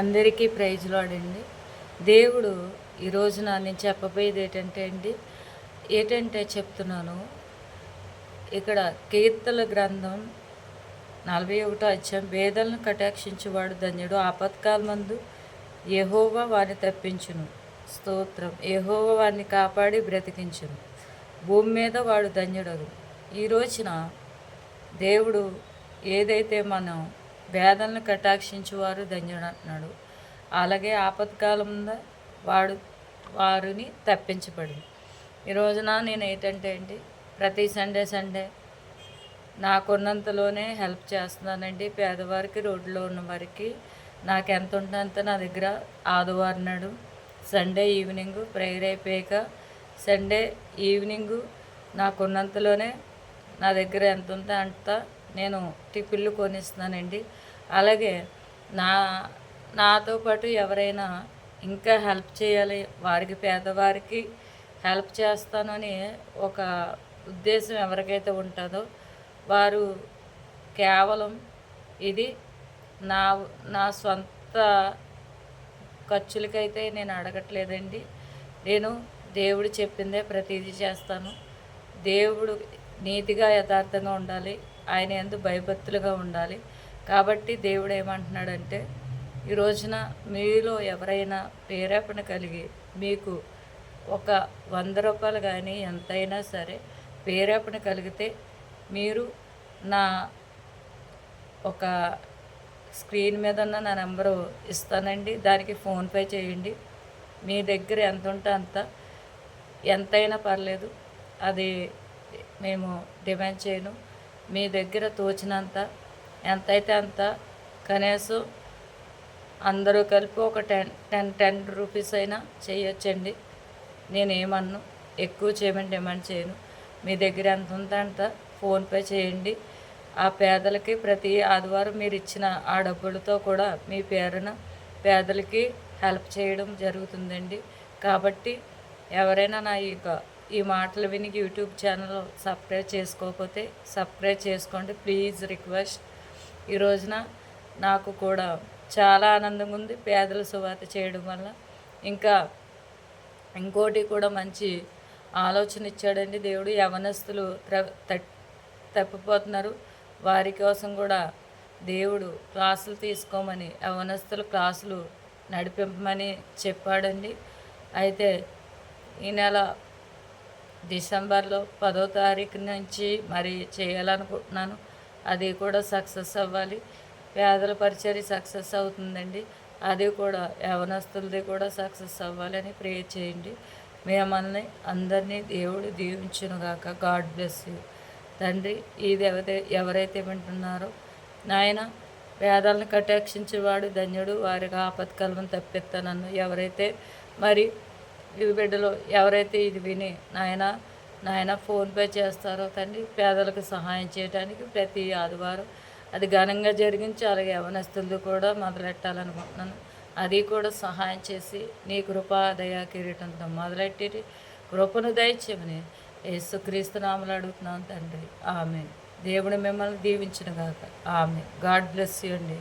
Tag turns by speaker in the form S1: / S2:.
S1: అందరికీ praise lord అండి. దేవుడు ఈ రోజున నేను చెప్పబోయేది ఏంటంటే చెప్తున్నాను. ఇక్కడ కీర్తన గ్రంథం 41వ అధ్యాయం, వేదనలను కటాక్షించువాడు ధన్యుడు, ఆపత్కాలమందు యెహోవా వారిని తప్పించును. స్తోత్రం. యెహోవా వారిని కాపాడి బ్రతికించును. భూమి మీద వాడు ధన్యుడగు. ఈ రోజున దేవుడు ఏదైతే మనం వేదనలను కటాక్షించువారు ధన్యుడు అంటున్నాడు, అలాగే ఆపత్కాలంలో వారిని తప్పించబడి. ఈ రోజున నేను ప్రతి సండే నాకున్నంతలోనే హెల్ప్ చేస్తున్నానండి. పేదవారికి, రోడ్లో ఉన్న వారికి నాకు ఎంత ఉంటే నా దగ్గర ఆదివారం నాడు సండే ఈవినింగు ప్రేయర్ అయిపోయాక సండే ఈవినింగు నాకున్నంతలోనే నా దగ్గర ఎంత ఉంటే అంత నేను టిఫిన్లు కొనిస్తున్నానండి. అలాగే నాతో పాటు ఎవరైనా ఇంకా హెల్ప్ చేయాలి, వారికి పేదవారికి హెల్ప్ చేస్తానని ఒక ఉద్దేశం ఎవరికైతే ఉంటుందో వారు కేవలం ఇది నా నా సొంత ఖర్చులకైతే నేను అడగట్లేదండి. నేను దేవుడు చెప్పిందే ప్రతిదీ చేస్తాను. దేవుడు నీతిగా యథార్థంగా ఉండాలి, ఆయన యందు భయభక్తులుగా ఉండాలి. కాబట్టి దేవుడు ఏమంటున్నాడంటే, ఈ రోజున మీలో ఎవరైనా ప్రేరేపణ కలిగి మీకు ఒక 100 రూపాయలు కానీ ఎంతైనా సరే ప్రేరేపణ కలిగితే మీరు నా ఒక స్క్రీన్ మీద ఉన్న నా నెంబరు ఇస్తానండి. దానికి ఫోన్పే చేయండి. మీ దగ్గర ఎంత ఉంటే అంత, ఎంతైనా పర్లేదు, అది మేము డిమాండ్ చేయను. మీ దగ్గర తోచినంత ఎంతైతే అంత, కనీసం అందరూ కలిపి ఒక 10 రూపీస్ అయినా చేయొచ్చండి. నేనేమన్ను ఎక్కువ చేయమని డిమాండ్ చేయను. మీ దగ్గర ఎంత ఉందో అంత ఫోన్పే చేయండి. ఆ పేదలకి ప్రతి ఆదివారం మీరు ఇచ్చిన ఆ డబ్బులతో కూడా మీ పేరున పేదలకి హెల్ప్ చేయడం జరుగుతుందండి. కాబట్టి ఎవరైనా ఈ మాటలు విని యూట్యూబ్ ఛానల్ సబ్స్క్రైబ్ చేసుకోకపోతే సబ్స్క్రైబ్ చేసుకోండి ప్లీజ్, రిక్వెస్ట్. ఈ రోజున నాకు కూడా చాలా ఆనందంగా ఉంది పేదల సువార్త చేయడం వల్ల. ఇంకా ఇంకోటి కూడా మంచి ఆలోచన ఇచ్చాడండి దేవుడు. యవనస్తులు తప్పిపోతున్నారు, వారి కోసం కూడా దేవుడు క్లాసులు తీసుకోమని, యవనస్తులు క్లాసులు నడిపింపమని చెప్పాడండి. అయితే ఈ నెల డిసెంబర్లో 10వ తారీఖు నుంచి మరి చేయాలనుకుంటున్నాను. అది కూడా సక్సెస్ అవ్వాలి. పేదల పరిచర్య సక్సెస్ అవుతుందండి. అది కూడా యవనస్తులది కూడా సక్సెస్ అవ్వాలని ప్రే చేయండి. మిమ్మల్ని అందరినీ దేవుడు దీవించునుగాక. God bless you. తండ్రి, ఇది ఎవరైతే వింటున్నారో నాయన, పేదలను కటాక్షించేవాడు ధన్యుడు, వారికి ఆపత్కాలం తప్పిస్తానన్ను ఎవరైతే మరి ఈ బిడ్డలో ఎవరైతే ఇది విని నాయన ఫోన్పే చేస్తారో తండ్రి, పేదలకు సహాయం చేయడానికి ప్రతి ఆదివారం అది ఘనంగా జరిగించి, అలాగే యవనస్తులది కూడా మొదలెట్టాలనుకుంటున్నాను. అది కూడా సహాయం చేసి నీ కృపా దయా కిరీటంతో మొదలెట్టి కృపను దయచేయమని యేసుక్రీస్తు నామములో అడుగుతున్నాను తండ్రి. ఆమేన్. దేవుడు మిమ్మల్ని దీవించునుగాక. ఆమేన్. గాడ్ బ్లెస్ యూ అండి.